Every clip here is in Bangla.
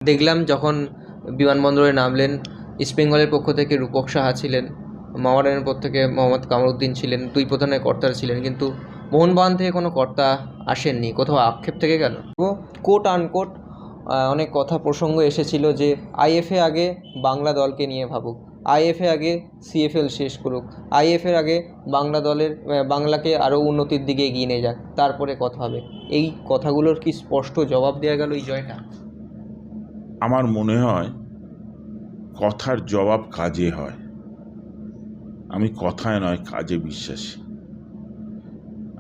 দেখলাম যখন বিমানবন্দরে নামলেন, ইস্টবেঙ্গলের পক্ষ থেকে রূপক সাহা ছিলেন, মোহামেডানের পক্ষ থেকে মোহাম্মদ কামরুদ্দিন ছিলেন, দুই প্রধানের কর্তারা ছিলেন, কিন্তু মোহনবাগান থেকে কোনো কর্তা আসেননি। কোথাও আক্ষেপ থেকে গেল। কোট আনকোট অনেক কথা প্রসঙ্গ এসেছিল যে আইএফএ আগে বাংলা দলকে নিয়ে ভাবুক, আইএফএ আগে সিএফএল শেষ করুক, আইএফএর আগে বাংলা দলের বাংলাকে আরও উন্নতির দিকে এগিয়ে নিয়ে যাক, তারপরে কথা হবে। এই কথাগুলোর কি স্পষ্ট জবাব দেওয়া গেল এই জয়টা? আমার মনে হয় কথার জবাব কাজে হয়। আমি কথায় নয় কাজে বিশ্বাসী।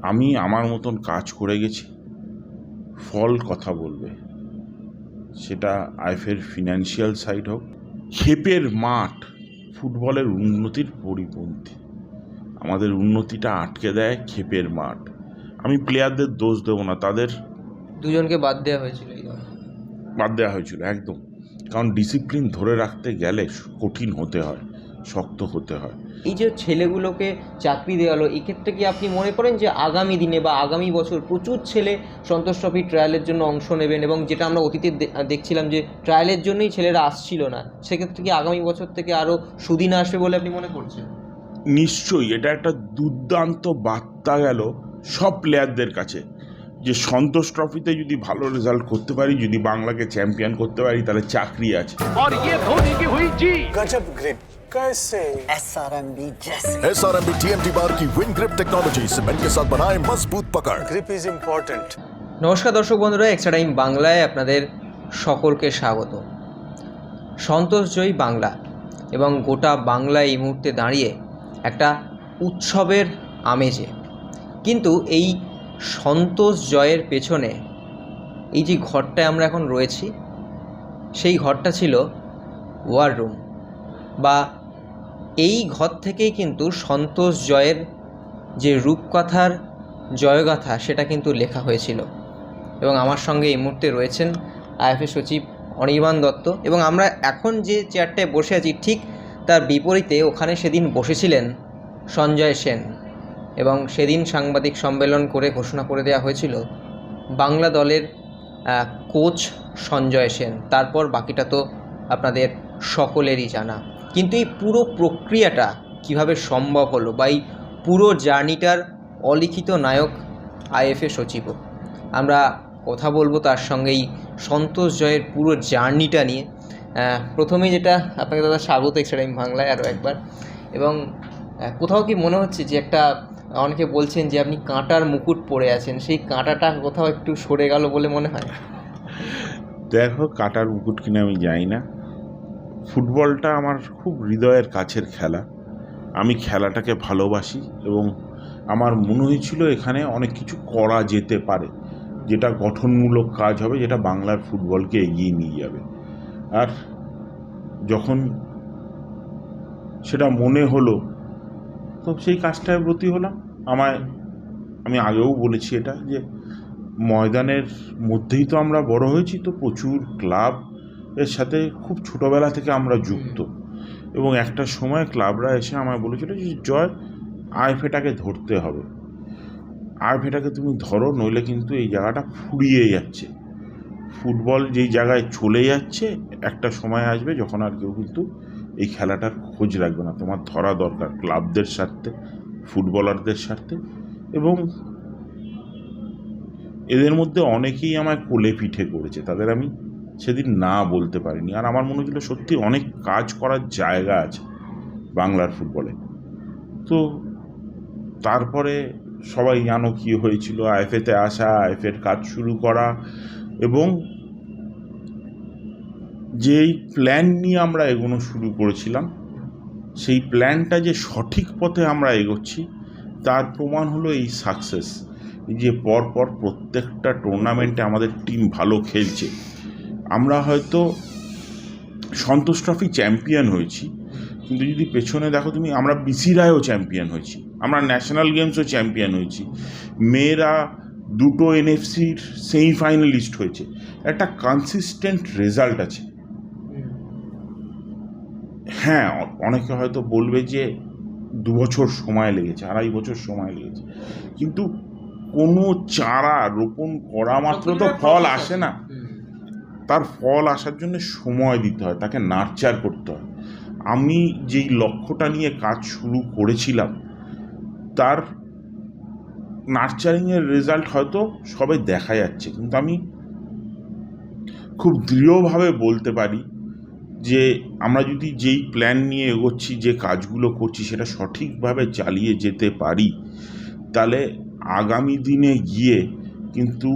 আমি আমার মতন কাজ করে গেছি, ফল কথা বলবে। সেটা আইএফএর ফিনান্সিয়াল সাইড হোক, ক্ষেপের মাঠ ফুটবলের উন্নতির পরিপন্থী। আমাদের উন্নতিটা আটকে দেয় ক্ষেপের মাঠ। আমি প্লেয়ারদের দোষ দেবো না, তাদের দুজনকে বাদ দেওয়া হয়েছিল এই দল। বাদ দেওয়া হয়েছিল একদম। কারণ ডিসিপ্লিন ধরে রাখতে গেলে কঠিন হতে হয়, শক্ত হতে হয়। এই যে ছেলেগুলোকে চাকরি দেওয়া হলো, এক্ষেত্রে কি আপনি মনে করেন যে আগামী দিনে বা আগামী বছর প্রচুর ছেলে সন্তোষ ট্রফি ট্রায়ালের জন্য অংশ নেবেন, এবং যেটা আমরা অতীতে দেখছিলাম যে ট্রায়ালের জন্যই ছেলেরা আসছিল না, সেক্ষেত্রে কি আগামী বছর থেকে আরও সুদিন আসবে বলে আপনি মনে করছেন? নিশ্চয়ই এটা একটা দুর্দান্ত বার্তা গেল সব প্লেয়ারদের কাছে যে সন্তোষ ট্রফিতে যদি ভালো রেজাল্ট করতে পারি, যদি বাংলাকে চ্যাম্পিয়ন করতে পারি, তাহলে চাকরি আছে। और ये धोनी की हुई जी। गजब ग्रिप कैसे SRMB जैसे SRMB TMT बार की विन ग्रिप टेक्नोलॉजी सीमेंट के साथ बनाए मजबूत पकड़। Grip is important. নমস্কার দর্শক বন্ধুরা, এক্সট্রা টাইম বাংলায় আপনাদের সকলকে স্বাগত। সন্তোষজয়ী বাংলা এবং গোটা বাংলা এই মুহূর্তে দাঁড়িয়ে একটা উৎসবের আমেজে। কিন্তু এই সন্তোষ জয়ের পেছনে এই যে ঘরটায় আমরা এখন রয়েছি, সেই ঘরটা ছিল ওয়ার রুম, বা এই ঘর থেকেই কিন্তু সন্তোষ জয়ের যে রূপকথার জয়গাথা সেটা কিন্তু লেখা হয়েছিল। এবং আমার সঙ্গে এই মুহূর্তে রয়েছেন আইএফএ সচিব অনির্বাণ দত্ত, এবং আমরা এখন যে চেয়ারটায় বসে আছি ঠিক তার বিপরীতে ওখানে সেদিন বসেছিলেন সঞ্জয় সেন, এবং সেদিন সাংবাদিক সম্মেলন করে ঘোষণা করে দেওয়া হয়েছিল বাংলা দলের কোচ সঞ্জয় সেন। তারপর বাকিটা তো আপনাদের সকলেরই জানা। কিন্তু এই পুরো প্রক্রিয়াটা কিভাবে সম্ভব হলো, বা এই পুরো জার্নিটার অলিখিত নায়ক আইএফএ সচিবও। আমরা কথা বলবো তার সঙ্গেই সন্তোষ জয়ের পুরো জার্নিটা নিয়ে। প্রথমেই যেটা আপনাকে দাদা স্বাগত এক্সট্রা টাইম বাংলায় আরও একবার। এবং কোথাও কি মনে হচ্ছে যে একটা, অনেকে বলছেন যে আপনি কাঁটার মুকুট পরে আছেন, সেই কাঁটাটা কোথাও একটু সরে গেল বলে মনে হয়? দেখো, কাটার মুকুট কিনে আমি যাই না। ফুটবলটা আমার খুব হৃদয়ের কাছের খেলা। আমি খেলাটাকে ভালোবাসি এবং আমার মনে হয়েছিল এখানে অনেক কিছু করা যেতে পারে, যেটা গঠনমূলক কাজ হবে, যেটা বাংলার ফুটবলকে এগিয়ে নিয়ে যাবে। আর যখন সেটা মনে হলো, তো সেই কাজটায় ব্রতী হলাম। আমি আগেও বলেছি এটা, যে ময়দানের মধ্যেই তো আমরা বড় হয়েছি, তো প্রচুর ক্লাব এর সাথে খুব ছোটোবেলা থেকে আমরা যুক্ত। এবং একটা সময় ক্লাবরা এসে আমায় বলেছিল যে জয়, আইএফএটাকে ধরতে হবে, আইএফএটাকে তুমি ধরো, নইলে কিন্তু এই জায়গাটা ফুরিয়ে যাচ্ছে। ফুটবল যেই জায়গায় চলে যাচ্ছে, একটা সময় আসবে যখন আর কেউ কিন্তু এই খেলাটার খোঁজ রাখবে না। তোমার ধরা দরকার ক্লাবদের স্বার্থে, ফুটবলারদের স্বার্থে। এবং এদের মধ্যে অনেকেই আমায় কোলে পিঠে করেছে, তাদের আমি সেদিন না বলতে পারিনি। আর আমার মনে হচ্ছিল সত্যি অনেক কাজ করার জায়গা আছে বাংলার ফুটবলে। তো তারপরে সবাই জানো কী হয়েছিল, আইএফএতে আসা, আইএফএর কাজ শুরু করা, এবং যেই প্ল্যান নিয়ে আমরা এগোনো শুরু করেছিলাম, সেই প্ল্যানটা যে সঠিক পথে আমরা এগোচ্ছি তার প্রমাণ হলো এই সাকসেস। এই যে পরপর প্রত্যেকটা টুর্নামেন্টে আমাদের টিম ভালো খেলছে। আমরা হয়তো সন্তোষ ট্রফি চ্যাম্পিয়ন হয়েছি, কিন্তু যদি পেছনে দেখো তুমি, আমরা বিসিরায়ও চ্যাম্পিয়ন হয়েছি, আমরা ন্যাশনাল গেমসও চ্যাম্পিয়ন হয়েছি, মেয়েরা দুটো এনএফসির সেমিফাইনালিস্ট হয়েছে। একটা কনসিস্টেন্ট রেজাল্ট আছে। হ্যাঁ, অনেকে হয়তো বলবে যে 2 বছর সময় লেগেছে, 2.5 বছর সময় লেগেছে, কিন্তু কোনো চারা রোপণ করা মাত্র তো ফল আসে না। তার ফল আসার জন্য সময় দিতে হয়, তাকে নার্চার করতে হয়। আমি যেই লক্ষ্যটা নিয়ে কাজ শুরু করেছিলাম তার নার্চারিংয়ের রেজাল্ট হয়তো সবে দেখা যাচ্ছে, কিন্তু আমি খুব দৃঢ়ভাবে বলতে পারি যে আমরা যদি যেই প্ল্যান নিয়ে এগোচ্ছি, যে কাজগুলো করছি সেটা সঠিকভাবে চালিয়ে যেতে পারি, তাহলে আগামী দিনে গিয়ে কিন্তু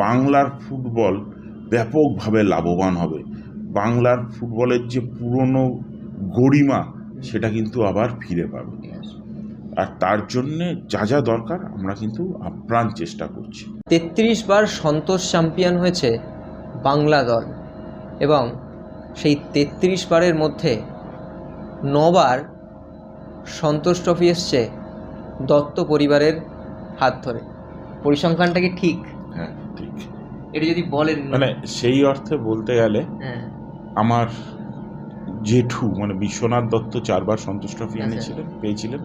বাংলার ফুটবল ব্যাপকভাবে লাভবান হবে। বাংলার ফুটবলের যে পুরনো গরিমা সেটা কিন্তু আবার ফিরে পাবে, আর তার জন্যে যা যা দরকার আমরা কিন্তু আপ্রাণ চেষ্টা করছি। 33 বার সন্তোষ চ্যাম্পিয়ন হয়েছে বাংলা দল, এবং সেই 33 বারের মধ্যে 9 বার সন্তোষ ট্রফি এসছে দত্ত পরিবারের হাত ধরে। পরিসংখ্যানটা কি ঠিক? হ্যাঁ, ঠিক। এটা যদি বলেন। মানে সেই অর্থে বলতে গেলে হ্যাঁ, আমার জেঠু মানে বিশ্বনাথ দত্ত 4 বার সন্তোষ ট্রফি আচ্ছা। পেয়েছিলেন,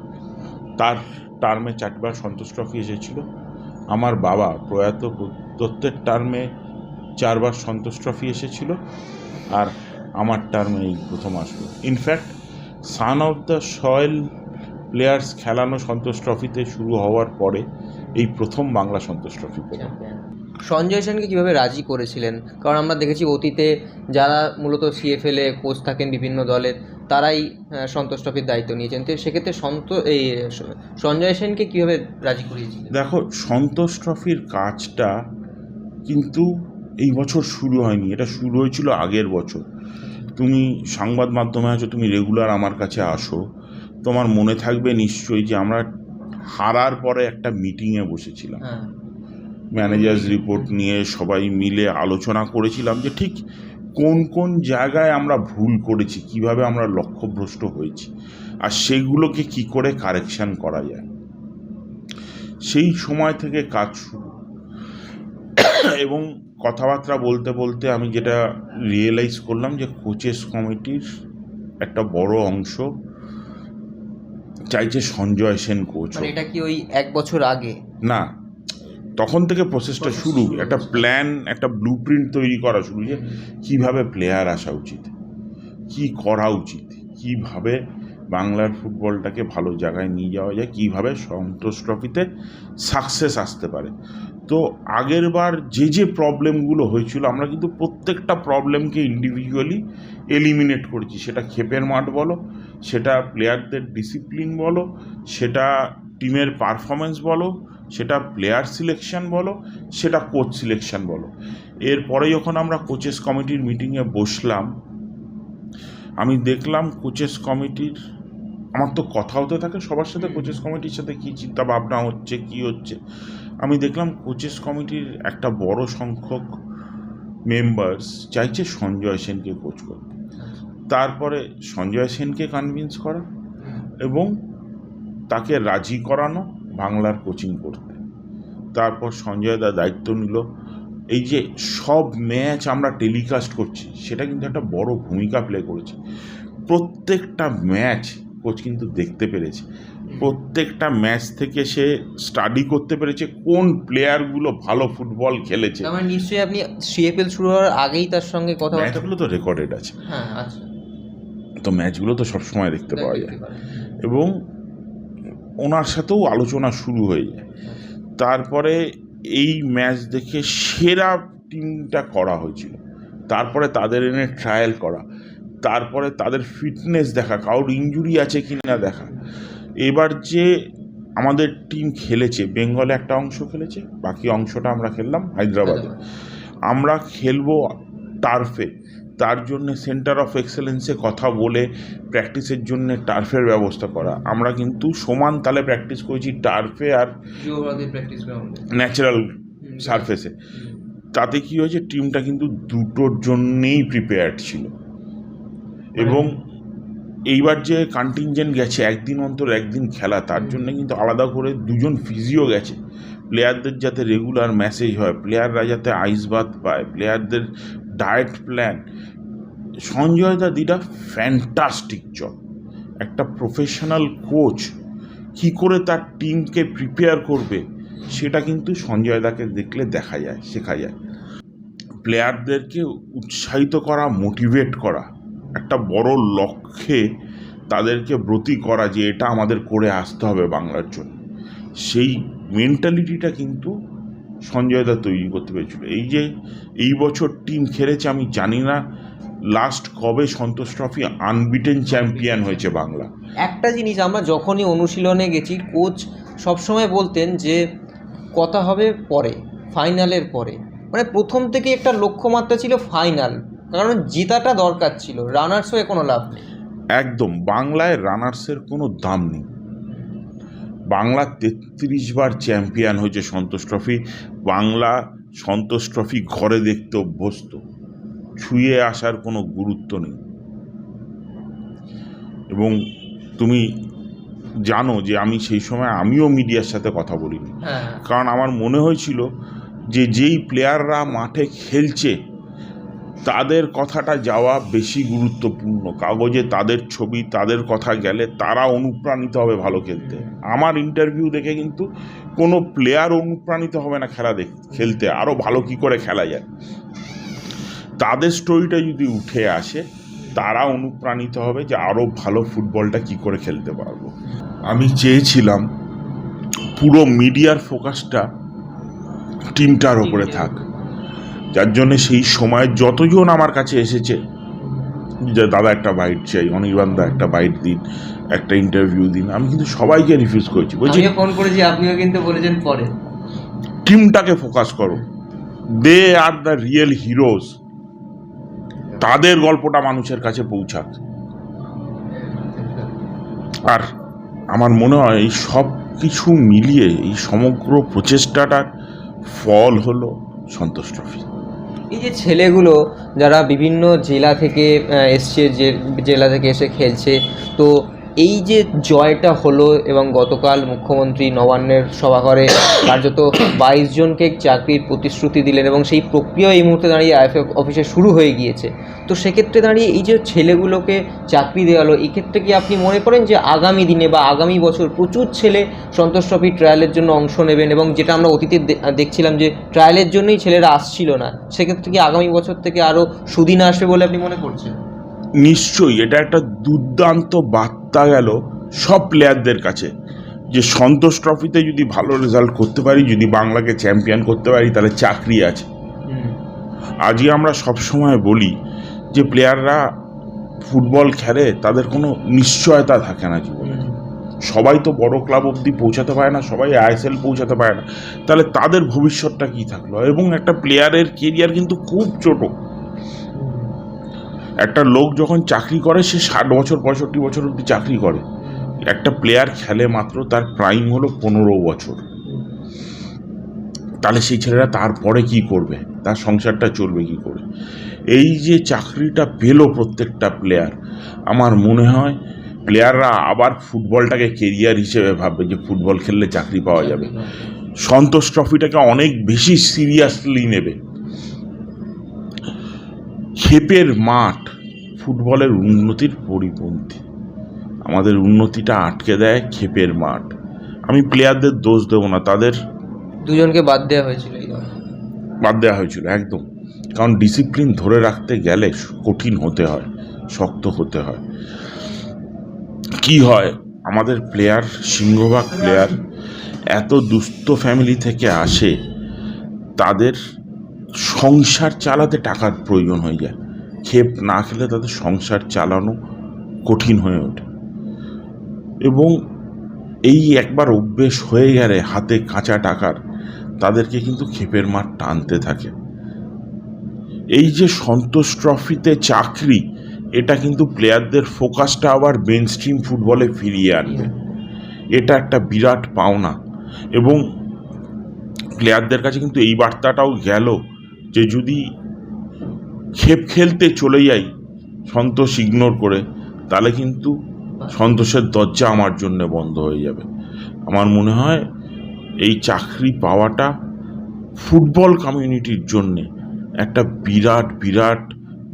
তার টার্মে 4 বার সন্তোষ ট্রফি এসেছিল। আমার বাবা প্রয়াত দত্তের টার্মে 4 বার সন্তোষ ট্রফি এসেছিল, আর আমার টার্মে এই প্রথম আসলো। In fact son of the soil players খেলানো সন্তোষ ট্রফিতে শুরু হওয়ার পরে এই প্রথম বাংলা সন্তোষ ট্রফি পেলাম। সঞ্জয় সেনকে কীভাবে রাজি করেছিলেন? কারণ আমরা দেখেছি অতীতে যারা মূলত সিএফএলে কোচ থাকেন বিভিন্ন দলের, তারাই সন্তোষ ট্রফির দায়িত্ব নিয়েছেন। তো সেক্ষেত্রে সঞ্জয় সেনকে কীভাবে রাজি করিয়েছিলেন? দেখো, সন্তোষ ট্রফির কাজটা কিন্তু এই বছর শুরু হয়নি, এটা শুরু হয়েছিল আগের বছর। তুমি সংবাদ মাধ্যমে আছো, তুমি রেগুলার আমার কাছে আসো, তোমার মনে থাকবে নিশ্চয়ই যে আমরা হারার পরে একটা মিটিংয়ে বসেছিলাম, হ্যাঁ, ম্যানেজার্স রিপোর্ট নিয়ে সবাই মিলে আলোচনা করেছিলাম যে ঠিক কোন কোন জায়গায় আমরা ভুল করেছি, কিভাবে আমরা লক্ষ্যভ্রষ্ট হয়েছি, আর সেগুলোকে কি করে কারেকশন করা যায়। সেই সময় থেকে কাজ শুরু, এবং কথাবার্তা বলতে বলতে আমি যেটা রিয়েলাইজ করলাম যে কোচেস কমিটির একটা বড় অংশ চাইছে সঞ্জয় সেন কোচ। মানে এটা কি ওই 1 বছর আগে? না, তখন থেকে প্রসেসটা শুরু, একটা প্ল্যান, একটা ব্লু প্রিন্ট তৈরি করা শুরু, যে কীভাবে প্লেয়ার আসা উচিত, কি করা উচিত, কিভাবে বাংলার ফুটবলটাকে ভালো জায়গায় নিয়ে যাওয়া যায়, কীভাবে সন্তোষ ট্রফিতে সাকসেস আসতে পারে। তো আগের বার যে প্রবলেমগুলো হয়েছিল আমরা কিন্তু প্রত্যেকটা প্রবলেমকে ইন্ডিভিজুয়ালি এলিমিনেট করেছি। সেটা ক্ষেপের মাঠ বলো, সেটা প্লেয়ারদের ডিসিপ্লিন বলো, সেটা টিমের পারফরমেন্স বলো, সেটা প্লেয়ার সিলেকশন বলো, সেটা কোচ সিলেকশন বলো। এরপরে যখন আমরা কোচেস কমিটির মিটিংয়ে বসলাম, আমি দেখলাম কোচেস কমিটির, আমার তো কথা হতে থাকে সবার সাথে, কোচেস কমিটির সাথে কী চিন্তা ভাবনা হচ্ছে, কী হচ্ছে। আমি দেখলাম কোচেস কমিটির একটা বড় সংখ্যক মেম্বার্স চাইছে সঞ্জয় সেনকে কোচ করতে। তারপরে সঞ্জয় সেনকে কনভিন্স করা এবং তাকে রাজি করানো বাংলার কোচিং করতে। তারপর সঞ্জয় দা দায়িত্ব নিল। এই যে সব ম্যাচ আমরা টেলিকাস্ট করছি, সেটা কিন্তু একটা বড় ভূমিকা প্লে করেছে। প্রত্যেকটা ম্যাচ কোচ কিন্তু দেখতে পেরেছে, প্রত্যেকটা ম্যাচ থেকে সে স্টাডি করতে পেরেছে কোন প্লেয়ারগুলো ভালো ফুটবল খেলেছে। তার মানে নিশ্চয়ই আপনি সিএফএল শুরু হওয়ার আগেই তার সঙ্গে কথা বলতে? ম্যাচগুলো তো রেকর্ডেড আছে, হ্যাঁ, আচ্ছা, তো ম্যাচগুলো তো সবসময় দেখতে পাওয়া যায়, এবং ওনার সাথেও আলোচনা শুরু হয়ে যায়। তারপরে এই ম্যাচ দেখে সেরা টিমটা করা হয়েছিল, তারপরে তাদের এনে ট্রায়াল করা, তারপরে তাদের ফিটনেস দেখা, কারোর ইনজুরি আছে কি না দেখা। এবার যে আমাদের টিম খেলেছে, বেঙ্গলে একটা অংশ খেলেছে, বাকি অংশটা আমরা খেললাম হায়দ্রাবাদে। আমরা খেলবো টার্ফে, তার জন্যে সেন্টার অফ এক্সেলেন্সে কথা বলে প্র্যাকটিসের জন্যে টার্ফের ব্যবস্থা করা। আমরা কিন্তু সমান তালে প্র্যাকটিস করেছি টার্ফে আর ন্যাচারাল সারফেসে। তাতে কি হয়েছে, টিমটা কিন্তু দুটোর জন্যেই প্রিপেয়ার্ড ছিল। এবং এইবার যে কন্টিনজেন্ট গেছে একদিন অন্তর একদিন খেলা, তার জন্য কিন্তু আলাদা করে 2জন ফিজিও গেছে, প্লেয়ারদের যাতে রেগুলার মেসেজ হয়, প্লেয়াররা যাতে আইস বাথ পায়, প্লেয়ারদের ডায়েট প্ল্যান। সঞ্জয় দা দিটা ফ্যান্টাস্টিক জব। একটা প্রফেশনাল কোচ কী করে তার টিমকে প্রিপেয়ার করবে, সেটা কিন্তু সঞ্জয় দাকে দেখলে দেখা যায়, শেখা যায়। প্লেয়ারদেরকে উৎসাহিত করা, মোটিভেট করা, একটা বড় লক্ষ্যে তাদেরকে ব্রতী করা যে এটা আমাদের করে আসতে হবে বাংলার জন্য, সেই মেন্টালিটিটা কিন্তু সঞ্জয় দা তৈরি করতে পেরেছিল। এই যে এই বছর টিম খেলেছে, আমি জানি না লাস্ট কবে সন্তোষ ট্রফি আনবিটেন চ্যাম্পিয়ন হয়েছে বাংলা। একটা জিনিস আমরা যখনই অনুশীলনে গেছি, কোচ সবসময় বলতেন যে কথা হবে পরে, ফাইনালের পরে। মানে প্রথম থেকে একটা লক্ষ্যমাত্রা ছিল ফাইনাল, কারণ জেতাটা দরকার ছিল, রানার্স হয়ে কোনো লাভ নেই। একদম, বাংলায় রানার্সের কোনো দাম নেই। বাংলা 33 বার চ্যাম্পিয়ন হয়েছে সন্তোষ ট্রফি। বাংলা সন্তোষ ট্রফি ঘরে দেখতে অভ্যস্ত, ছুঁয়ে আসার কোনো গুরুত্ব নেই। এবং তুমি জানো যে আমি সেই সময় আমিও মিডিয়ার সাথে কথা বলিনি, কারণ আমার মনে হয়েছিল যে যেই প্লেয়াররা মাঠে খেলছে তাদের কথাটা যাওয়া বেশি গুরুত্বপূর্ণ। কাগজে তাদের ছবি, তাদের কথা গেলে তারা অনুপ্রাণিত হবে ভালো খেলতে। আমার ইন্টারভিউ দেখে কিন্তু কোনো প্লেয়ার অনুপ্রাণিত হবে না খেলতে আরও ভালো কি করে খেলা যায়। তাদের স্টোরিটা যদি উঠে আসে, তারা অনুপ্রাণিত হবে যে আরও ভালো ফুটবলটা কি করে খেলতে পারবো। আমি চেয়েছিলাম পুরো মিডিয়ার ফোকাসটা টিমটার ওপরে থাক, যার জন্যে সেই সময় যতজন আমার কাছে এসেছে যে দাদা একটা বাইট চাই, অনির্বাণ দা একটা বাইট দিন, একটা ইন্টারভিউ দিন, আমি কিন্তু সবাইকে রিফিউজ করেছি। বলছি ফোন করেছি, আপনিও কিন্তু বলেছেন পরে। টিমটাকে ফোকাস করো, দে আর দ্য রিয়েল হিরোজ, তাদের গল্পটা মানুষের কাছে পৌঁছাক। আর আমার মনে হয় এই সব কিছু মিলিয়ে এই সমগ্র প্রচেষ্টাটার ফল হলো সন্তোষ ট্রফি। এই যে ছেলেগুলো যারা বিভিন্ন জেলা থেকে এসছে, জেলা থেকে এসে খেলছে, তো এই যে জয়টা হলো এবং গতকাল মুখ্যমন্ত্রী নবান্নের সভাঘরে কার্যত 22 জনকে চাকরির প্রতিশ্রুতি দিলেন এবং সেই প্রক্রিয়া এই মুহূর্তে দাঁড়িয়ে আইএফএ অফিসে শুরু হয়ে গিয়েছে। তো সেক্ষেত্রে দাঁড়িয়ে এই যে ছেলেগুলোকে চাকরি দেওয়া হলো, এক্ষেত্রে কি আপনি মনে করেন যে আগামী দিনে বা আগামী বছর প্রচুর ছেলে সন্তোষ ট্রফি ট্রায়ালের জন্য অংশ নেবেন, এবং যেটা আমরা অতীতে দেখছিলাম যে ট্রায়ালের জন্যই ছেলেরা আসছিল না, সেক্ষেত্রে কি আগামী বছর থেকে আরও সুদিন আসবে বলে আপনি মনে করছেন? নিশ্চয়ই এটা একটা দুর্দান্ত বার্তা গেল সব প্লেয়ারদের কাছে যে সন্তোষ ট্রফিতে যদি ভালো রেজাল্ট করতে পারি, যদি বাংলাকে চ্যাম্পিয়ন করতে পারি, তাহলে চাকরি আছে। আজই আমরা সবসময় বলি যে প্লেয়াররা ফুটবল খেলে, তাদের কোনো নিশ্চয়তা থাকে না জীবনে। সবাই তো বড় ক্লাব অবধি পৌঁছাতে পারে না, সবাই আইএসএল পৌঁছাতে পারে না, তাহলে তাদের ভবিষ্যৎটা কী থাকলো? এবং একটা প্লেয়ারের কেরিয়ার কিন্তু খুব ছোট। একটা লোক যখন চাকরি করে সে 60 বছর 65 বছর অবধি চাকরি করে, একটা প্লেয়ার খেলে মাত্র তার প্রাইম হলো 15 বছর। তাহলে সেই ছেলেরা তারপরে কি করবে, তার সংসারটা চলবে কি করে? এই যে চাকরিটা পেল প্রত্যেকটা প্লেয়ার, আমার মনে হয় প্লেয়াররা আবার ফুটবলটাকে কেরিয়ার হিসেবে ভাববে যে ফুটবল খেললে চাকরি পাওয়া যাবে, সন্তোষ ট্রফিটাকে অনেক বেশি সিরিয়াসলি নেবে। ক্ষেপের মাঠ ফুটবলের উন্নতির পরিপন্থী, আমাদের উন্নতিটা আটকে দেয় ক্ষেপের মাঠ। আমি প্লেয়ারদের দোষ দেবো না, তাদের 2 জনকে বাদ দেওয়া হয়েছিল একদম, কারণ ডিসিপ্লিন ধরে রাখতে গেলে কঠিন হতে হয়, শক্ত হতে হয়। কি হয়, আমাদের প্লেয়ার, সিংহভাগ প্লেয়ার এত দুস্থ ফ্যামিলি থেকে আসে, তাদের সংসার চালাতে টাকার প্রয়োজন হয়ে যায়। ক্ষেপ না খেলে তাদের সংসার চালানো কঠিন হয়ে ওঠে, এবং এই একবার অভ্যেস হয়ে গেলে হাতে কাঁচা টাকার, তাদেরকে কিন্তু ক্ষেপের মাঠ টানতে থাকে। এই যে সন্তোষ ট্রফিতে চাকরি, এটা কিন্তু প্লেয়ারদের ফোকাসটা আবার মেইন স্ট্রিম ফুটবলে ফিরিয়ে আনবে। এটা একটা বিরাট পাওনা, এবং প্লেয়ারদের কাছে কিন্তু এই বার্তাটাও গেল যে যদি ক্ষেপ খেলতে চলে যাই সন্তোষ ইগনোর করে, তাহলে কিন্তু সন্তোষের দরজা আমার জন্য বন্ধ হয়ে যাবে। আমার মনে হয় এই চাকরি পাওয়াটা ফুটবল কমিউনিটির জন্যে একটা বিরাট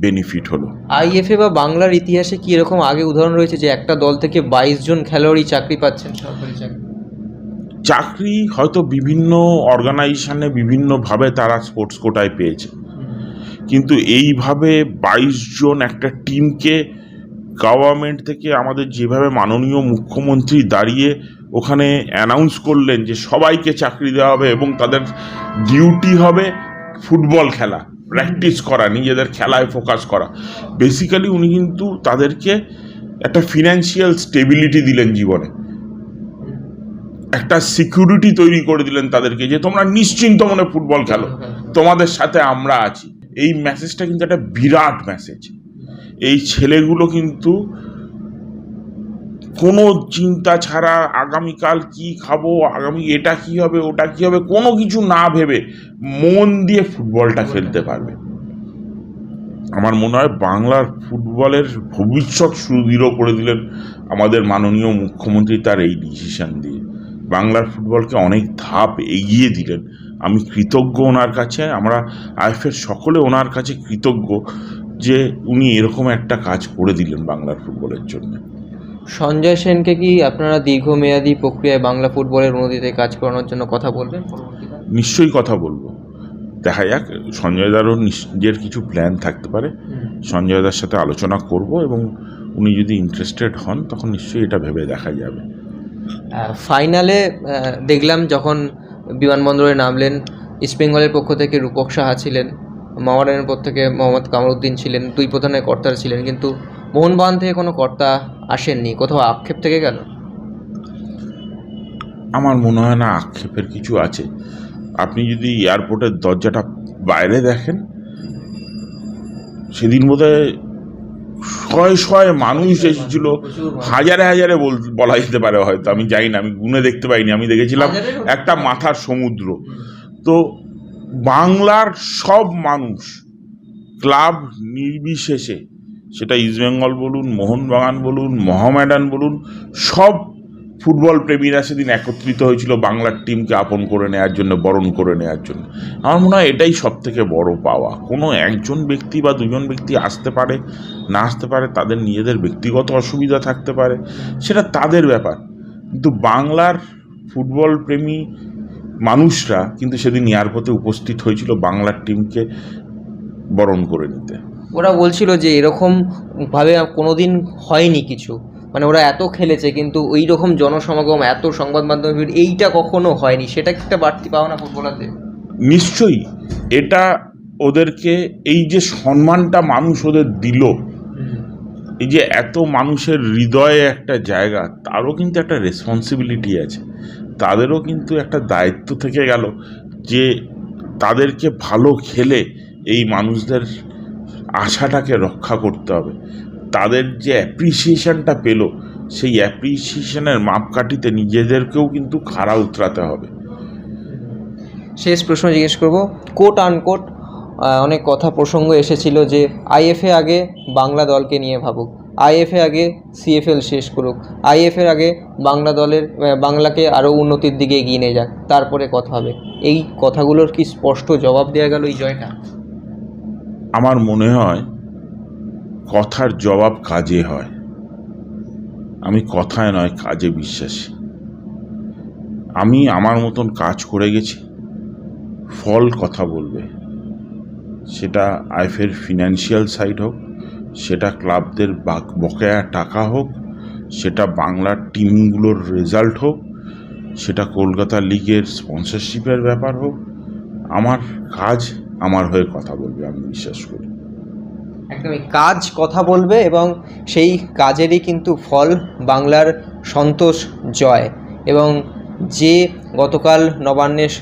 বেনিফিট হলো। আইএফএ বা বাংলার ইতিহাসে কি এরকম আগে উদাহরণ রয়েছে যে একটা দল থেকে 22 জন খেলোয়াড়ই চাকরি পাচ্ছেন, সরকারি চাকরি হয়তো বিভিন্ন অর্গানাইজেশনে বিভিন্নভাবে তারা স্পোর্টস কোটায় পেয়েছে, কিন্তু এইভাবে 22 জন একটা টিমকে গভর্নমেন্ট থেকে আমাদের যেভাবে মাননীয় মুখ্যমন্ত্রী দাঁড়িয়ে ওখানে অ্যানাউন্স করলেন যে সবাইকে চাকরি দেওয়া হবে এবং তাদের ডিউটি হবে ফুটবল খেলা, প্র্যাকটিস করা, নিজেদের খেলায় ফোকাস করা। বেসিক্যালি উনি কিন্তু তাদেরকে একটা ফিনান্সিয়াল স্টেবিলিটি দিলেন, জীবনে একটা সিকিউরিটি তৈরি করে দিলেন তাদেরকে, যে তোমরা নিশ্চিন্ত মনে ফুটবল খেলো, তোমাদের সাথে আমরা আছি। এই মেসেজটা কিন্তু একটা বিরাট মেসেজ। এই ছেলেগুলো কিন্তু কোনো চিন্তা ছাড়া আগামীকাল কি খাবো, আগামী এটা কি হবে ওটা কি হবে কোনো কিছু না ভেবে মন দিয়ে ফুটবলটা খেলতে পারবে। আমার মনে হয় বাংলার ফুটবলের ভবিষ্যৎ সুদৃঢ় করে দিলেন আমাদের মাননীয় মুখ্যমন্ত্রী তার এই ডিসিশন দিয়ে। বাংলার ফুটবলকে অনেক ধাপ এগিয়ে দিলেন। আমি কৃতজ্ঞ ওনার কাছে, আমরা আইএফএর সকলে ওনার কাছে কৃতজ্ঞ যে উনি এরকম একটা কাজ করে দিলেন বাংলার ফুটবলের জন্য। সঞ্জয় সেনকে কি আপনারা দীর্ঘমেয়াদী প্রক্রিয়ায় বাংলা ফুটবলের উন্নতিতে কাজ করানোর জন্য কথা বলবেন? নিশ্চয়ই কথা বলবো, দেখা যাক। সঞ্জয় দারও নিজের কিছু প্ল্যান থাকতে পারে, সঞ্জয় দার সাথে আলোচনা করব এবং উনি যদি ইন্টারেস্টেড হন তখন নিশ্চয়ই এটা ভেবে দেখা যাবে। ফাইনালে দেখলাম যখন বিমানবন্দরে নামলেন, ইস্টবেঙ্গলের পক্ষ থেকে রূপক সাহা ছিলেন, মোহামেডানের পক্ষ থেকে মোহাম্মদ কামরুদ্দিন ছিলেন, দুই প্রধানের কর্তারা ছিলেন, কিন্তু মোহনবাগান থেকে কোনো কর্তা আসেননি। কোথাও আক্ষেপ থেকে গেল? আমার মনে হয় না আক্ষেপের কিছু আছে। আপনি যদি এয়ারপোর্টের দরজাটা বাইরে দেখেন, সেদিন বোধহয় শয়ে শয়ে মানুষ এসেছিল, হাজারে হাজারে বলা যেতে পারে, হয়তো আমি জানি না, আমি গুনে দেখতে পাইনি, আমি দেখেছিলাম একটা মাথার সমুদ্র। তো বাংলার সব মানুষ, ক্লাব নির্বিশেষে, সেটা ইস্টবেঙ্গল বলুন, মোহনবাগান বলুন, মোহামেডান বলুন, সব ফুটবল প্রেমীরা সেদিন একত্রিত হয়েছিল বাংলার টিমকে আপন করে নেওয়ার জন্য, বরণ করে নেওয়ার জন্য। আমার মনে হয় এটাই সব থেকে বড় পাওয়া। কোনো একজন ব্যক্তি বা দুজন ব্যক্তি আসতে পারে, না আসতে পারে, তাদের নিজেদের ব্যক্তিগত অসুবিধা থাকতে পারে, সেটা তাদের ব্যাপার, কিন্তু বাংলার ফুটবল প্রেমী মানুষরা কিন্তু সেদিন এয়ারপোর্টে উপস্থিত হয়েছিল বাংলার টিমকে বরণ করে নিতে। ওরা বলছিল যে এরকমভাবে কোনোদিন হয়নি কিছু, মানে ওরা এত খেলেছে কিন্তু ওই রকম জনসমাগম, এত সংবাদ মাধ্যমে ভিড়, এইটা কখনো হয়নি। সেটা কি একটা বাড়তি পাওনা ফুটবলারদের? নিশ্চয়ই এটা ওদেরকে, এই যে সম্মানটা মানুষ ওদের দিল, এই যে এত মানুষের হৃদয়ে একটা জায়গা, তারও কিন্তু একটা রেসপন্সিবিলিটি আছে, তাদেরও কিন্তু একটা দায়িত্ব থেকে গেল যে তাদেরকে ভালো খেলে এই মানুষদের আশাটাকে রক্ষা করতে হবে। তাদের যে অ্যাপ্রিসিয়েশনটা পেল, সেই অ্যাপ্রিসিয়েশনের মাপকাঠিতে নিজেদেরকেও কিন্তু খাড়া উতরাতে হবে। শেষ প্রশ্ন জিজ্ঞেস করব, কোট আনকোট অনেক কথা প্রসঙ্গ এসেছিল যে আইএফএ আগে বাংলা দলকে নিয়ে ভাবুক, আইএফএ আগে সিএফএল শেষ করুক, আইএফএর আগে বাংলা দলের বাংলাকে আরও উন্নতির দিকে এগিয়ে নিয়ে যাক, তারপরে কথা হবে। এই কথাগুলোর কি স্পষ্ট জবাব দেওয়া গেল এই জয়টা? আমার মনে হয় কথার জবাব কাজে হয়। আমি কথায় নয় কাজে বিশ্বাসী। আমি আমার মতন কাজ করে গেছি, ফল কথা বলবে। সেটা আইএফএর ফিনান্সিয়াল সাইড হোক, সেটা ক্লাবদের বকেয়া টাকা হোক, সেটা বাংলার টিমগুলোর রেজাল্ট হোক, সেটা কলকাতা লিগের স্পন্সরশিপের ব্যাপার হোক, আমার কাজ আমার হয়ে কথা বলবে, আমি বিশ্বাস করি। একদমই কাজ কথা বলবে, এবং সেই কাজেরই কিন্তু ফল বাংলার সন্তোষ জয়। এবং যে গতকাল নবান্নের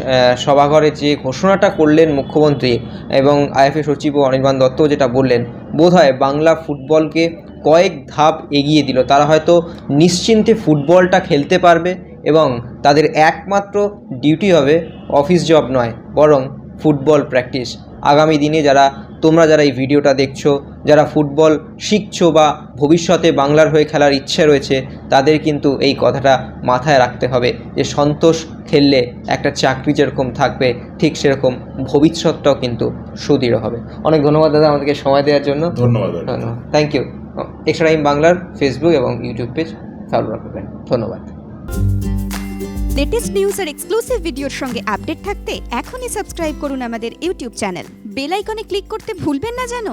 সভাঘরে যে ঘোষণাটা করলেন মুখ্যমন্ত্রী এবং আইএফএ সচিব অনির্বাণ দত্ত যেটা বললেন, বোধহয় বাংলা ফুটবলকে কয়েক ধাপ এগিয়ে দিল। তারা হয়তো নিশ্চিন্তে ফুটবলটা খেলতে পারবে এবং তাদের একমাত্র ডিউটি হবে অফিস জব নয়, বরং ফুটবল প্র্যাকটিস। আগামী দিনে তোমরা যারা এই ভিডিওটা দেখছো, যারা ফুটবল শিখছো বা ভবিষ্যতে বাংলার হয়ে খেলার ইচ্ছে রয়েছে, তাদের কিন্তু এই কথাটা মাথায় রাখতে হবে যে সন্তোষ খেললে একটা চাকরি যেরকম থাকবে, ঠিক সেরকম ভবিষ্যৎটাও কিন্তু সুদৃঢ় হবে। অনেক ধন্যবাদ দাদা আমাদেরকে সময় দেওয়ার জন্য। ধন্যবাদ। Thank you. এক্সট্রা টাইম বাংলার ফেসবুক এবং ইউটিউব পেজ ফলো রাখবেন। ধন্যবাদ। লেটেস্ট নিউজ আর এক্সক্লুসিভ ভিডিওর সঙ্গে আপডেট থাকতে এখনই সাবস্ক্রাইব করুন আমাদের ইউটিউব চ্যানেল। বেল আইকনে ক্লিক করতে ভুলবেন না যেন।